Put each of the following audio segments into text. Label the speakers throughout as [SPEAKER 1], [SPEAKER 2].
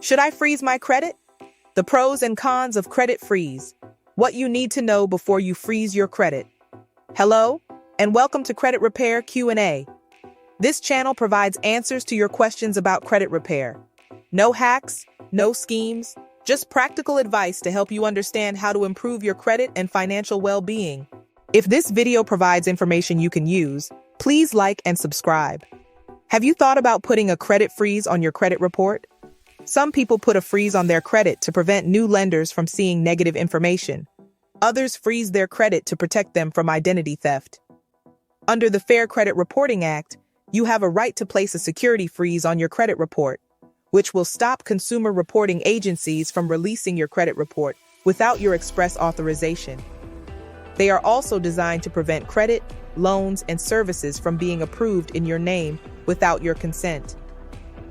[SPEAKER 1] Should I freeze my credit? The pros and cons of credit freeze. What you need to know before you freeze your credit. Hello, and welcome to Credit Repair Q&A. This channel provides answers to your questions about credit repair. No hacks, no schemes, just practical advice to help you understand how to improve your credit and financial well-being. If this video provides information you can use, please like and subscribe. Have you thought about putting a credit freeze on your credit report? Some people put a freeze on their credit to prevent new lenders from seeing negative information. Others freeze their credit to protect them from identity theft. Under the Fair Credit Reporting Act, you have a right to place a security freeze on your credit report, which will stop consumer reporting agencies from releasing your credit report without your express authorization. They are also designed to prevent credit, loans, and services from being approved in your name without your consent.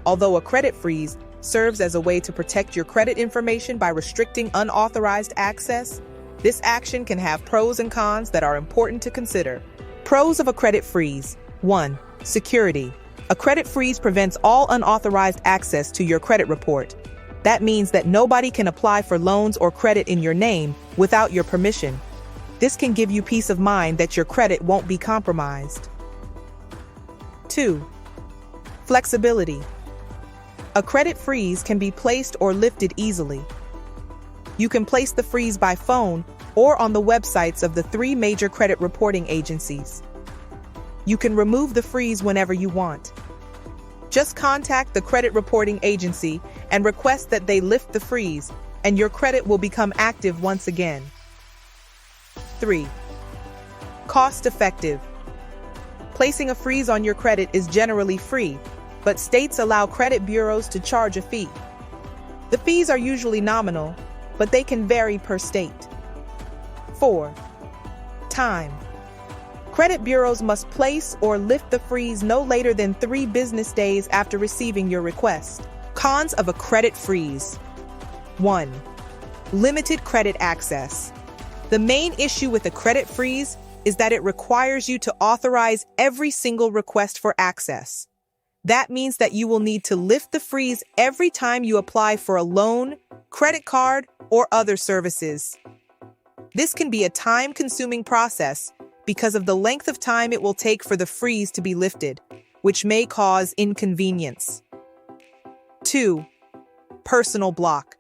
[SPEAKER 1] Although a credit freeze serves as a way to protect your credit information by restricting unauthorized access, this action can have pros and cons that are important to consider. Pros of a credit freeze. 1. Security. A credit freeze prevents all unauthorized access to your credit report. That means that nobody can apply for loans or credit in your name without your permission. This can give you peace of mind that your credit won't be compromised. 2. Flexibility. A credit freeze can be placed or lifted easily. You can place the freeze by phone or on the websites of the 3 major credit reporting agencies. You can remove the freeze whenever you want. Just contact the credit reporting agency and request that they lift the freeze, and your credit will become active once again. 3. Cost-effective. Placing a freeze on your credit is generally free, but states allow credit bureaus to charge a fee. The fees are usually nominal, but they can vary per state. 4. Time. Credit bureaus must place or lift the freeze no later than 3 business days after receiving your request. Cons of a credit freeze. 1. Limited credit access. The main issue with a credit freeze is that it requires you to authorize every single request for access. That means that you will need to lift the freeze every time you apply for a loan, credit card, or other services. This can be a time-consuming process because of the length of time it will take for the freeze to be lifted, which may cause inconvenience. 2. Personal block.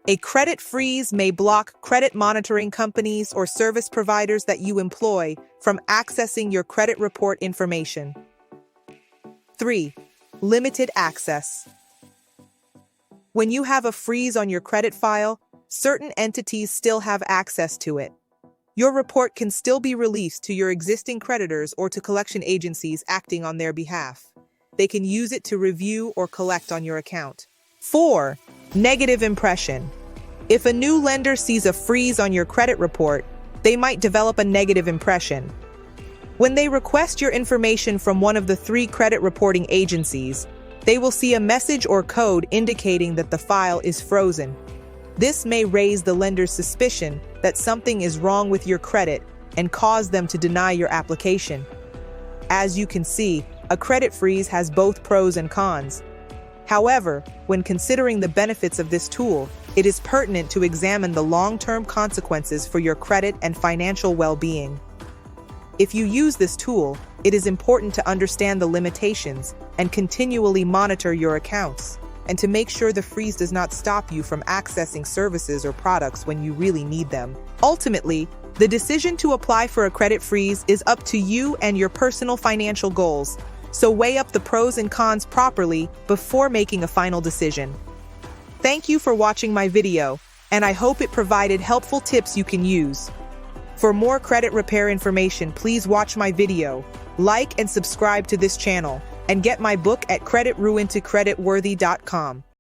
[SPEAKER 1] A credit freeze may block credit monitoring companies or service providers that you employ from accessing your credit report information. 3. Limited access. When you have a freeze on your credit file, certain entities still have access to it. Your report can still be released to your existing creditors or to collection agencies acting on their behalf. They can use it to review or collect on your account. 4. Negative impression. If a new lender sees a freeze on your credit report, they might develop a negative impression. When they request your information from one of the 3 credit reporting agencies, they will see a message or code indicating that the file is frozen. This may raise the lender's suspicion that something is wrong with your credit and cause them to deny your application. As you can see, a credit freeze has both pros and cons. However, when considering the benefits of this tool, it is pertinent to examine the long-term consequences for your credit and financial well-being. If you use this tool, it is important to understand the limitations and continually monitor your accounts, and to make sure the freeze does not stop you from accessing services or products when you really need them. Ultimately, the decision to apply for a credit freeze is up to you and your personal financial goals, so weigh up the pros and cons properly before making a final decision. Thank you for watching my video, and I hope it provided helpful tips you can use. For more credit repair information, please watch my video, like and subscribe to this channel, and get my book at creditruintocreditworthy.com.